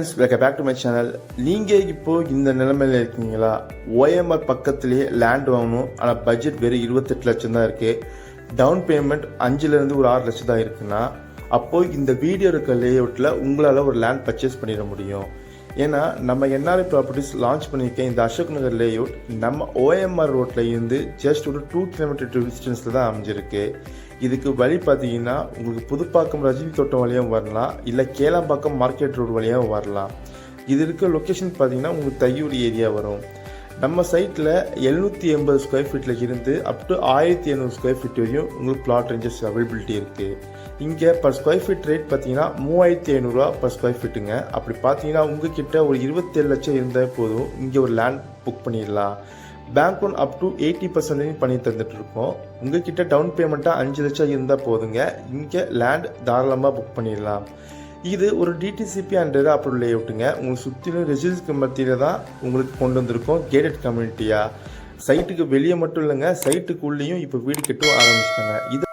Friends, welcome back to my channel. நீங்கள் இப்போது இந்த நிலைமையில் இருக்கீங்களா? ஓஎம்ஆர் பக்கத்துலேயே லேண்ட் வாங்கணும், ஆனால் பட்ஜெட் வெறும் 28 லட்சம் தான் இருக்குது. டவுன் பேமெண்ட் 5லேருந்து ஒரு 6 லட்சம் தான் இருக்குன்னா, அப்போது இந்த வீடியோ இருக்க லேஅவுட்டில் உங்களால் ஒரு லேண்ட் பர்ச்சேஸ் பண்ணிட முடியும். ஏன்னா நம்ம என்ஆர்ஐ ப்ராப்பர்ட்டிஸ் லான்ச் பண்ணியிருக்க இந்த அசோக் நகர் லேஅவுட் நம்ம ஓஎம்ஆர் ரோட்டில் இருந்து ஜஸ்ட் ஒரு 2 கிலோமீட்டர் டிஸ்டன்ஸில் தான் அமைஞ்சிருக்கு. இதுக்கு வழி பார்த்தீங்கன்னா உங்களுக்கு புதுப்பாக்கம் ரஜினி தோட்டம் வழியாகவும் வரலாம், இல்லை கேளாம்பாக்கம் மார்க்கெட் ரோடு வழியாகவும் வரலாம். இது இருக்க லொக்கேஷன் பார்த்தீங்கன்னா உங்களுக்கு தையூர் ஏரியா வரும். நம்ம சைட்டில் 780 ஸ்கொயர் ஃபீட்டில் இருந்து அப் டு 1700 ஸ்கொயர் ஃபீட் வரையும் உங்களுக்கு பிளாட் ரேஞ்சஸ் அவைலபிலிட்டி இருக்குது. இங்கே பர் ஸ்கொயர் ஃபீட் ரேட் பார்த்தீங்கன்னா 3500 பர் ஸ்கொயர் ஃபீட்டுங்க. அப்படி பார்த்தீங்கன்னா உங்ககிட்ட ஒரு 27 லட்சம் இருந்தால் போதும், இங்கே ஒரு லேண்ட் புக் பண்ணிடலாம். பேங்க் லோன் அப் டு 80% பண்ணி தந்துட்டுருக்கோம். உங்ககிட்ட டவுன் பேமெண்ட்டாக 5 லட்சம் இருந்தால் போதுங்க, இங்கே லேண்ட் தாராளமாக புக் பண்ணிடலாம். இது ஒரு டிடிசிபி அண்ட் அப்ரூவல் லேஅவுட்டுங்க. உங்களுக்கு சுற்றிலும் ரெசிடென்ஸ்க்கு மத்தியில் தான் உங்களுக்கு கொண்டு வந்திருக்கோம். கேட்டட் கம்யூனிட்டியாக சைட்டுக்கு வெளியே மட்டும் இல்லைங்க, சைட்டுக்குள்ளேயும் இப்போ வீடு கட்டவும் ஆரம்பிச்சிட்டாங்க. இது